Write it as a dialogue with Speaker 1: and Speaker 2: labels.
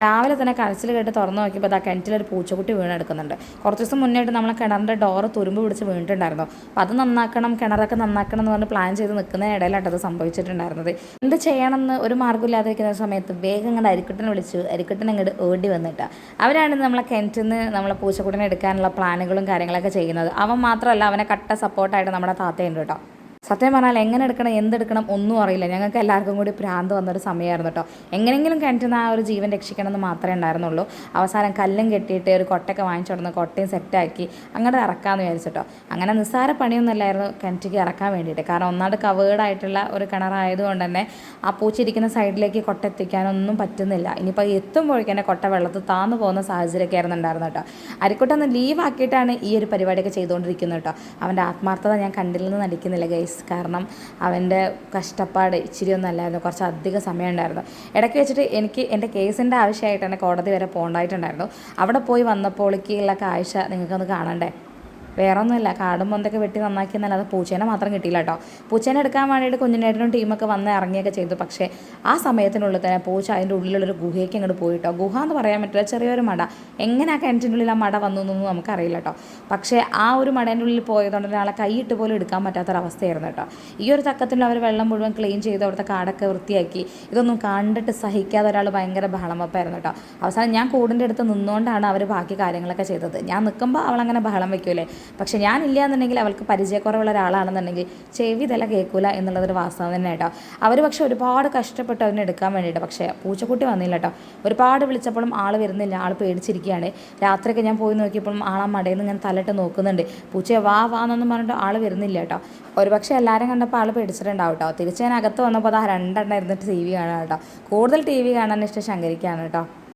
Speaker 1: രാവിലെ തന്നെ കരച്ചിൽ കേട്ട് തുറന്നു നോക്കിയപ്പോൾ ആ കിണറ്റിലൊരു പൂച്ചക്കുട്ടി വീണെടുക്കുന്നുണ്ട്. കുറച്ച് ദിവസം മുന്നേയായിട്ട് നമ്മളെ കിണറിൻ്റെ ഡോറ് തുരുമ്പ് പിടിച്ച് വീണിട്ടുണ്ടായിരുന്നു. അപ്പോൾ അത് നന്നാക്കണം, കിണറൊക്കെ നന്നാക്കണം എന്ന് പറഞ്ഞ് പ്ലാൻ ചെയ്ത് നിൽക്കുന്ന ഇടയിലായിട്ട് അത് സംഭവിച്ചിട്ടുണ്ടായിരുന്നത്. എന്ത് ചെയ്യണമെന്ന് ഒരു മാർഗ്ഗമില്ലാതിരിക്കുന്ന സമയത്ത് വേഗം ഇങ്ങോട്ട് അരിക്കുട്ടനെ വിളിച്ചു. അരിക്കുട്ടനെ ഇങ്ങോട്ട് ഓടി വന്നിട്ട് അവരാണ് നമ്മളെ കിണറ്റിൽ നിന്ന് നമ്മളെ പൂച്ചക്കുട്ടിനെ എടുക്കാനുള്ള പ്ലാനുകളും കാര്യങ്ങളൊക്കെ ചെയ്യുന്നത്. അവൻ മാത്രമല്ല, അവനെ കട്ട സപ്പോർട്ടായിട്ട് നമ്മുടെ താത്തയുണ്ട് കേട്ടോ. സത്യം പറഞ്ഞാൽ എങ്ങനെ എടുക്കണം എന്തെടുക്കണം ഒന്നും അറിയില്ല. ഞങ്ങൾക്ക് എല്ലാവർക്കും കൂടി ഭ്രാന്ത് വന്നൊരു സമയമായിരുന്നു കേട്ടോ. എങ്ങനെയെങ്കിലും കിണറ്റുന്ന ആ ഒരു ജീവൻ രക്ഷിക്കണം എന്ന് മാത്രമേ ഉണ്ടായിരുന്നുള്ളൂ. അവസാനം കല്ലും കെട്ടിയിട്ട് ഒരു കൊട്ടയൊക്കെ വാങ്ങിച്ചുകൊടുന്ന് കൊട്ടയും സെറ്റാക്കി അങ്ങോട്ട് ഇറക്കാമെന്ന് വിചാരിച്ചിട്ടോ. അങ്ങനെ നിസ്സാര പണിയൊന്നുമല്ലായിരുന്നു കിണറ്റിക്ക് ഇറക്കാൻ വേണ്ടിയിട്ട്. കാരണം ഒന്നാട് കവേർഡായിട്ടുള്ള ഒരു കിണറായതുകൊണ്ട് തന്നെ ആ പൂച്ചിരിക്കുന്ന സൈഡിലേക്ക് കൊട്ട എത്തിക്കാനൊന്നും പറ്റുന്നില്ല. ഇനിയിപ്പോൾ എത്തുമ്പോഴേക്കും തന്നെ കൊട്ട വെള്ളത്തിൽ താന്നു പോകുന്ന സാഹചര്യമൊക്കെ ആയിരുന്നു ഉണ്ടായിരുന്നു കേട്ടോ. അരിക്കൊട്ടൊന്ന് ലീവാക്കിയിട്ടാണ് ഈ ഒരു പരിപാടിയൊക്കെ ചെയ്തുകൊണ്ടിരിക്കുന്നത് കേട്ടോ. അവൻ്റെ ആത്മാർത്ഥത ഞാൻ കണ്ടില്ലെന്ന് നടിക്കുന്നില്ല ഗൈസ്. കാരണം അവൻ്റെ കഷ്ടപ്പാട് ഇച്ചിരിയൊന്നും അല്ലായിരുന്നു, കുറച്ച് അധികം സമയം ഉണ്ടായിരുന്നു. ഇടയ്ക്ക് വെച്ചിട്ട് എനിക്ക് എൻ്റെ കേസിൻ്റെ ആവശ്യമായിട്ട് തന്നെ കോടതി വരെ പോകേണ്ടതായിട്ടുണ്ടായിരുന്നു. അവിടെ പോയി വന്നപ്പോഴേക്കുള്ള കാഴ്ച നിങ്ങൾക്കൊന്ന് കാണണ്ടേ. വേറെ ഒന്നുമില്ല, കാടും പൊന്തൊക്കെ വെട്ടി നന്നാക്കിയെന്നല്ലാതെ പൂച്ചേനെ മാത്രം കിട്ടിയില്ല കേട്ടോ. പൂച്ചേനെ എടുക്കാൻ വേണ്ടിയിട്ട് കുഞ്ഞിനേട്ടനും ടീമൊക്കെ വന്ന് ഇറങ്ങിയൊക്കെ ചെയ്തു. പക്ഷേ ആ സമയത്തിനുള്ളിൽ തന്നെ പൂച്ച അതിൻ്റെ ഉള്ളിലുള്ളൊരു ഗുഹയ്ക്ക് അങ്ങോട്ട് പോയിട്ടോ. ഗുഹ എന്ന് പറയാൻ പറ്റില്ല, ചെറിയൊരു മട. എങ്ങനെ ആ കിണറ്റിൻ്റെ ഉള്ളിൽ ആ മട വന്നു എന്നൊന്നും നമുക്കറിയില്ല കേട്ടോ. പക്ഷേ ആ ഒരു മടേൻ്റെ ഉള്ളിൽ പോയതുകൊണ്ട് ഒരാളെ കൈയിട്ട് പോലും എടുക്കാൻ പറ്റാത്തൊരവസ്ഥയായിരുന്നു കേട്ടോ. ഈ ഒരു തക്കത്തിൽ അവർ വെള്ളം മുഴുവൻ ക്ലീൻ ചെയ്ത് അവിടുത്തെ കാടൊക്കെ വൃത്തിയാക്കി. ഇതൊന്നും കണ്ടിട്ട് സഹിക്കാതെ ഒരാൾ ഭയങ്കര ബഹളം വെപ്പായിരുന്നു കേട്ടോ. അവസാനം ഞാൻ കൂടിൻ്റെ അടുത്ത് നിന്നുകൊണ്ടാണ് അവർ ബാക്കി കാര്യങ്ങളൊക്കെ ചെയ്തത്. ഞാൻ നിൽക്കുമ്പോൾ അവളങ്ങനെ ബഹളം വയ്ക്കൂലേ. പക്ഷേ ഞാനില്ല എന്നുണ്ടെങ്കിൽ അവൾക്ക് പരിചയക്കുറവുള്ള ഒരാളാണെന്നുണ്ടെങ്കിൽ ചെവി തല കേൾക്കൂല എന്നുള്ളതൊരു വാസ്തവം തന്നെ കേട്ടോ. അവർ പക്ഷേ ഒരുപാട് കഷ്ടപ്പെട്ടു അതിനെ എടുക്കാൻ വേണ്ടിയിട്ട്. പക്ഷേ പൂച്ചക്കുട്ടി വന്നില്ല കേട്ടോ. ഒരുപാട് വിളിച്ചപ്പോഴും ആൾ വരുന്നില്ല, ആൾ പേടിച്ചിരിക്കുകയാണ്. രാത്രിയൊക്കെ ഞാൻ പോയി നോക്കിയപ്പോഴും ആൾ ആ മടയിൽ നിന്ന് ഞാൻ തലയിട്ട് നോക്കുന്നുണ്ട്. പൂച്ചയെ വാ വാ എന്നൊന്നും പറഞ്ഞിട്ട് ആൾ വരുന്നില്ല കേട്ടോ. ഒരുപക്ഷെ എല്ലാവരും കണ്ടപ്പോൾ ആൾ പേടിച്ചിട്ടുണ്ടാവും കേട്ടോ. തിരിച്ച് ഞാൻ അകത്ത് വന്നപ്പോൾ അത് രണ്ടെണ്ണം ഇരുന്നിട്ട് TV കാണാൻ കേട്ടോ. കൂടുതൽ TV കാണാൻ ഇഷ്ടം ശങ്കരിക്കാണ് കേട്ടോ.